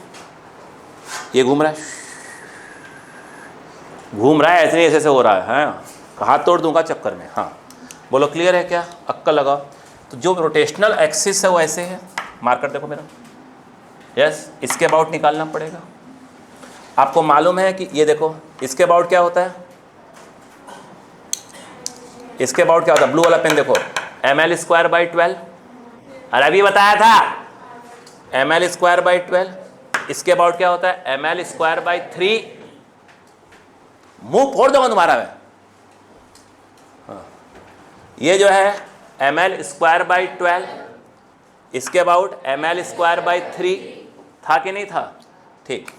ये घूम रहा है, घूम रहा है, ऐसे ऐसे ऐसे हो रहा है, हाथ तोड़ दूंगा चक्कर में। हाँ बोलो क्लियर है क्या? अक्कल लगाओ। तो जो रोटेशनल एक्सिस है वो ऐसे है, मार्कर देखो मेरा, यस। इसके अबाउट निकालना पड़ेगा। आपको मालूम है कि ये देखो, इसके अबाउट क्या होता है? इसके अबाउट क्या होता है? ब्लू वाला पेन देखो, ml²/12। अरे अभी बताया था, ml²/12। इसके अबाउट क्या होता है? ml²/3। मुंह फोड़ दूंगा तुम्हारा मैं। ये जो है ml²/12, इसके अबाउट ml²/3 था कि नहीं था? ठीक,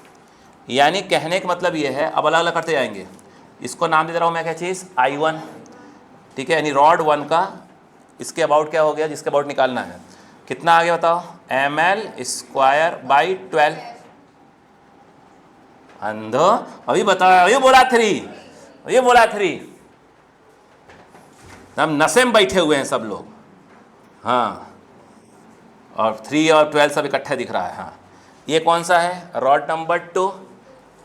यानी कहने का मतलब ये है, अब अलग अलग करते जाएंगे। इसको नाम दे रहा हूँ मैं, क्या चीज़? I1, ठीक है। यानी रॉड 1 का इसके अबाउट क्या हो गया, जिसके अबाउट निकालना है। कितना आ गया बताओ? ml²/12। अंधो अभी बताया, अभी बोला 3, अभी बोला 3। हम नशे में बैठे हुए हैं सब लोग। हाँ, और 3 और 12 सब इकट्ठा दिख रहा है। हाँ, ये कौन सा है? Rod number 2।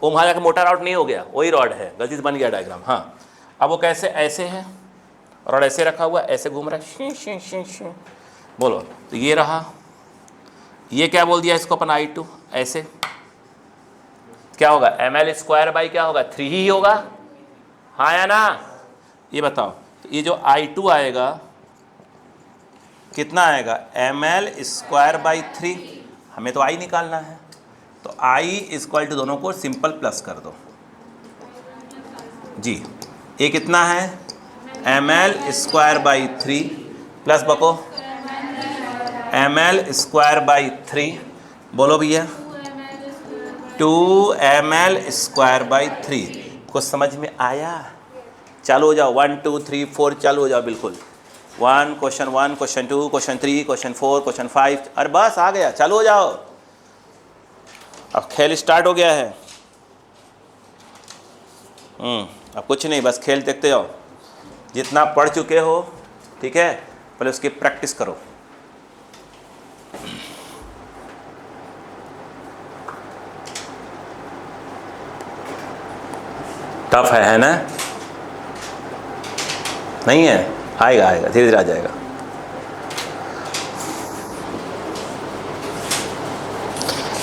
वो वहाँ जाकर मोटा रॉड नहीं हो गया, वही रॉड है, गलती से बन गया डायग्राम। हाँ, अब वो कैसे? ऐसे है, रॉड ऐसे रखा हुआ, ऐसे घूम रहा है, शी। बोलो, तो ये रहा। ये क्या बोल दिया इसको अपन? I2। ऐसे क्या होगा? ml² क्या होगा? 3 ही होगा, हाँ या ना? ये बताओ, तो ये जो I2 आएगा कितना आएगा? ml²/3। हमें तो I निकालना है, तो I = दोनों को सिंपल प्लस कर दो जी। ये कितना है? ml²/3 plus बको ml²/3। बोलो भैया, 2 ml²/3। कुछ समझ में आया? चालू हो जाओ, 1 2 3 4 चालू हो जाओ बिल्कुल। 1 question 1 question 2 question 3 question 4 question 5, अरे बस आ गया, चालू हो जाओ। अब खेल स्टार्ट हो गया है। अब कुछ नहीं, बस खेल देखते जाओ। जितना पढ़ चुके हो, ठीक है, पहले उसकी प्रैक्टिस करो। टफ है ना? नहीं है, आएगा आएगा, धीरे धीरे आ जाएगा।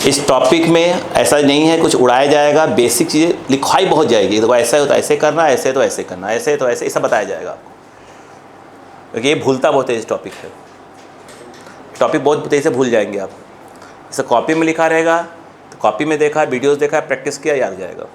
इस टॉपिक में ऐसा नहीं है कुछ उड़ाया जाएगा, बेसिक चीज़ें लिखवाई बहुत जाएगी। देखो ऐसा है तो ऐसे करना, ऐसे तो ऐसे करना, ऐसे तो ऐसे, ये सब बताया जाएगा आपको, क्योंकि ये भूलता बहुत है इस टॉपिक है। टॉपिक बहुत तेज़ी से भूल जाएंगे आप। इसे कॉपी में लिखा रहेगा तो कॉपी में देखा, वीडियोस देखा, प्रैक्टिस किया, याद जाएगा।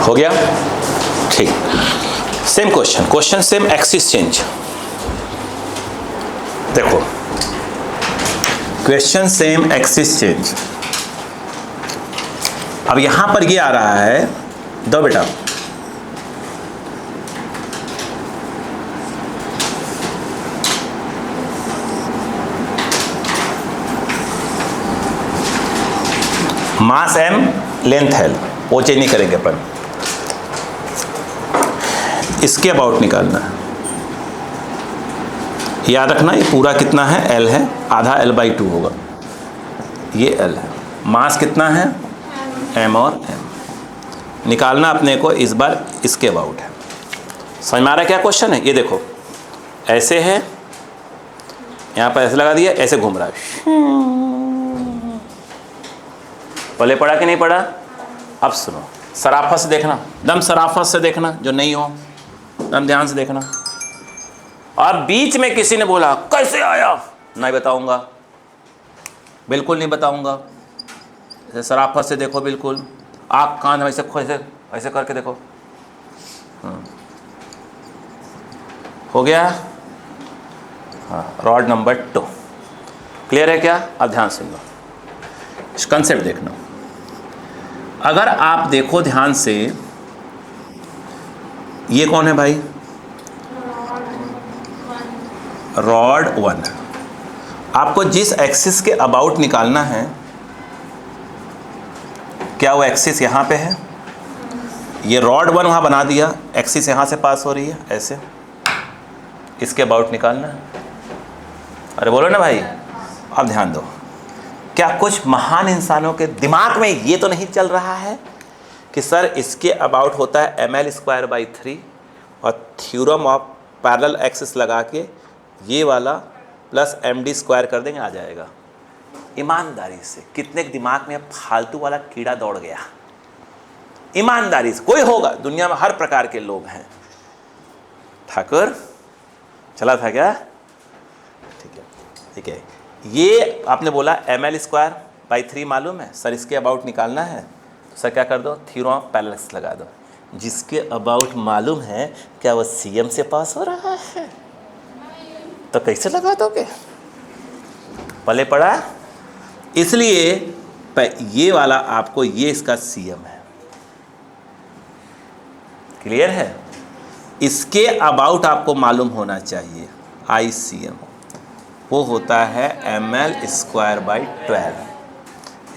हो गया? ठीक। Same question same, axis change. देखो क्वेश्चन सेम, एक्सिस चेंज। अब यहां पर ये आ रहा है, दो बेटा, मास m, लेंथ l, वो चेंज नहीं करेंगे अपन। इसके अबाउट निकालना है, याद रखना ये पूरा कितना है, l है, आधा l/2 होगा, ये l है। मास कितना है, m और m। निकालना अपने को इस बार इसके अबाउट है। समझ में आ रहा है क्या क्वेश्चन है? ये देखो ऐसे है, यहाँ पर ऐसे लगा दिया, ऐसे घूम रहा है। पहले पढ़ा कि नहीं पढ़ा? अब सुनो, सराफत से देखना, दम सराफत से देखना, जो नहीं हो दम ध्यान से देखना। और बीच में किसी ने बोला कैसे आया, नहीं बताऊंगा, बिल्कुल नहीं बताऊंगा। ऐसे सराफत से देखो, बिल्कुल आँख कान ऐसे ऐसे ऐसे करके देखो। हो गया? हाँ, रॉड नंबर 2 क्लियर है क्या? अब ध्यान सुन लो, कंसेप्ट देखना। अगर आप देखो ध्यान से, ये कौन है भाई? रॉड 1। आपको जिस एक्सिस के अबाउट निकालना है, क्या वो एक्सिस यहाँ पे है? ये रॉड 1 वहाँ बना दिया, एक्सिस यहाँ से पास हो रही है ऐसे, इसके अबाउट निकालना है। अरे बोलो ना भाई। अब ध्यान दो, क्या कुछ महान इंसानों के दिमाग में ये तो नहीं चल रहा है कि सर इसके अबाउट होता है ml²/3 और थ्योरम ऑफ पैरेलल एक्सिस लगा के ये वाला प्लस md² कर देंगे, आ जाएगा। ईमानदारी से कितने के दिमाग में फालतू वाला कीड़ा दौड़ गया? ईमानदारी से कोई होगा, दुनिया में हर प्रकार के लोग हैं। ठाकुर चला था क्या? ठीक है, ठीक है। ये आपने बोला ml²/3 मालूम है सर, इसके अबाउट निकालना है तो सर क्या कर दो, थ्योरम ऑफ पैरेलल एक्सिस लगा दो। जिसके अबाउट मालूम है, क्या वो CM से पास हो रहा है? तो कैसे लगा दोगे? पहले पढ़ा, इसलिए ये वाला आपको, ये इसका CM है। क्लियर है? इसके अबाउट आपको मालूम होना चाहिए ICM, वो होता है ml²/12।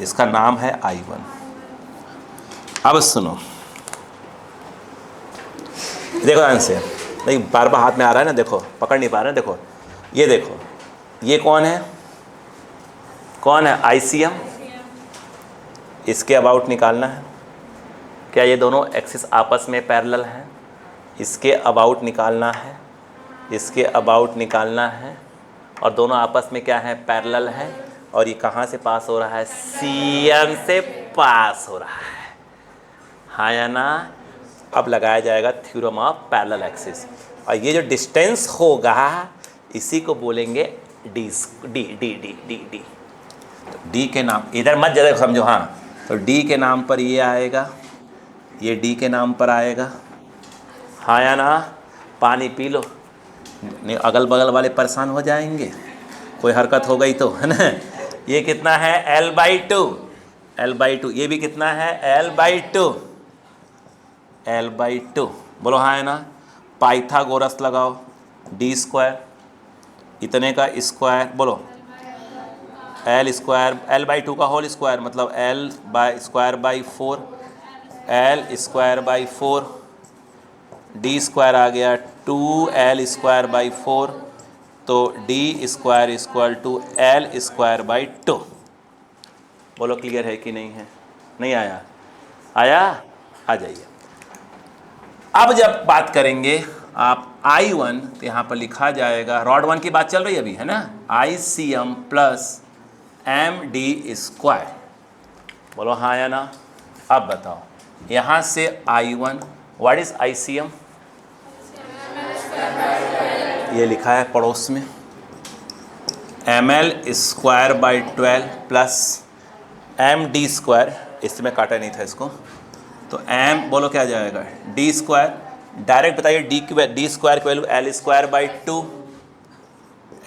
इसका नाम है I1। अब सुनो, देखो ध्यान से, नहीं बार बार हाथ में आ रहा है ना, देखो पकड़ नहीं पा रहे हैं। देखो ये, देखो ये कौन है, कौन है? ICM। इसके अबाउट निकालना है। क्या ये दोनों एक्सिस आपस में पैरेलल हैं? इसके अबाउट निकालना है, इसके अबाउट निकालना है, और दोनों आपस में क्या है? पैरेलल है। और ये कहाँ से पास हो रहा है? CM से पास हो रहा है, हाँ या ना? अब लगाया जाएगा थ्योरम ऑफ पैरेलल एक्सिस, और ये जो डिस्टेंस होगा इसी को बोलेंगे D D D D D D. तो डी के नाम इधर मत ज़्यादा समझो, हाँ, तो डी के नाम पर ये आएगा, ये डी के नाम पर आएगा, हाँ या ना? पानी पी लो, नहीं अगल बगल वाले परेशान हो जाएंगे, कोई हरकत हो गई तो, है ना। ये कितना है L/2, L/2, ये भी कितना है L/2, L/2, बोलो हाँ है ना। पाइथागोरस लगाओ, d², इतने का स्क्वायर, बोलो L² L/2 का होल स्क्वायर मतलब L²/4, L²/4, d² आ गया 2L²/4, तो d² L²/2। बोलो क्लियर है कि नहीं है? नहीं आया? आया? आ जाइए। अब जब बात करेंगे आप I1, तो यहाँ पर लिखा जाएगा, रॉड 1 की बात चल रही है अभी, है ना, ICM प्लस MD²। बोलो हाँ या ना? अब बताओ, यहाँ से I1, व्हाट इज ICM? ये लिखा है पड़ोस में, ml² प्लस MD², इसमें काटा नहीं था इसको, तो m बोलो क्या जाएगा d², डायरेक्ट बताइए d² की value L²/2,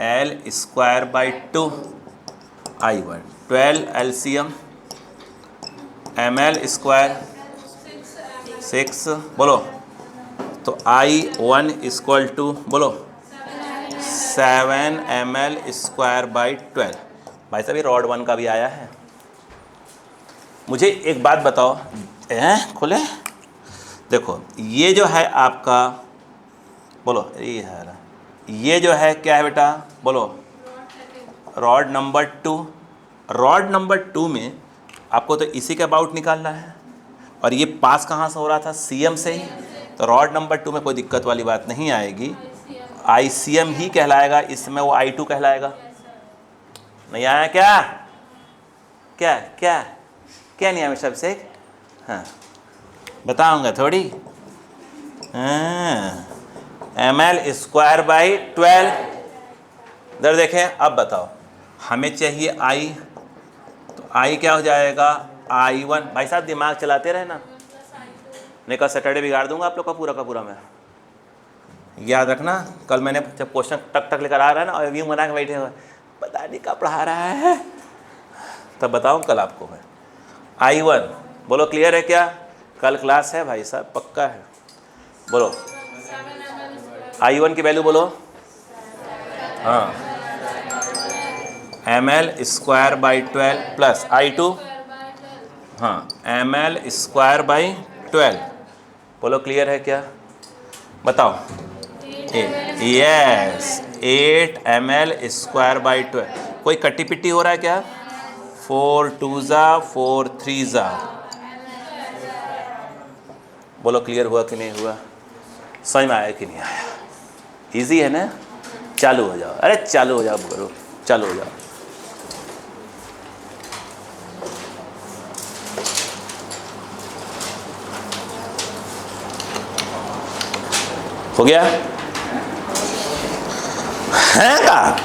L²/2, I1 12 LCM ml² 6, बोलो, तो I1 = बोलो 7 ml²/12। भाई साहब ये रॉड 1 का भी आया है। मुझे एक बात बताओ, खोले, देखो ये जो है आपका, बोलो ये है, ये जो है क्या है बेटा, बोलो रॉड नंबर 2। रॉड नंबर 2 में आपको तो इसी के अबाउट निकालना है, और ये पास कहाँ से हो रहा था? CM से ही। तो रॉड नंबर 2 में कोई दिक्कत वाली बात नहीं आएगी, ICM ही कहलाएगा, इसमें वो I2 कहलाएगा। नहीं आया क्या? क्या क्या क्या नहीं आया सबसे? हाँ बताऊंगा थोड़ी। ml²/12। इधर देखें, अब बताओ, हमें चाहिए I, तो I क्या हो जाएगा? I1। भाई साहब दिमाग चलाते रहे ना, नहीं कल सैटरडे बिगाड़ दूंगा आप लोग का पूरा मैं। याद रखना, कल मैंने जब क्वेश्चन टक टक लेकर आ रहा है ना, और व्यू बना के बैठे हुए, पता नहीं कब पढ़ा रहा है, तब बताऊँ कल आपको मैं। I1 बोलो क्लियर है क्या? कल क्लास है भाई साहब, पक्का है। बोलो I1 की वैल्यू बोलो, हाँ, ml²/12 प्लस I2, हाँ, ml²/12। बोलो क्लियर है क्या? बताओ। Yes, 8 ml²/12। कोई कट्टी पिट्टी हो रहा है क्या? 4 2s 4 3s। बोलो क्लियर हुआ कि नहीं हुआ? समझ में आया कि नहीं आया? इजी है ना? चालू हो जाओ, अरे चालू हो जाओ, करो चालू हो जाओ। हो गया है का?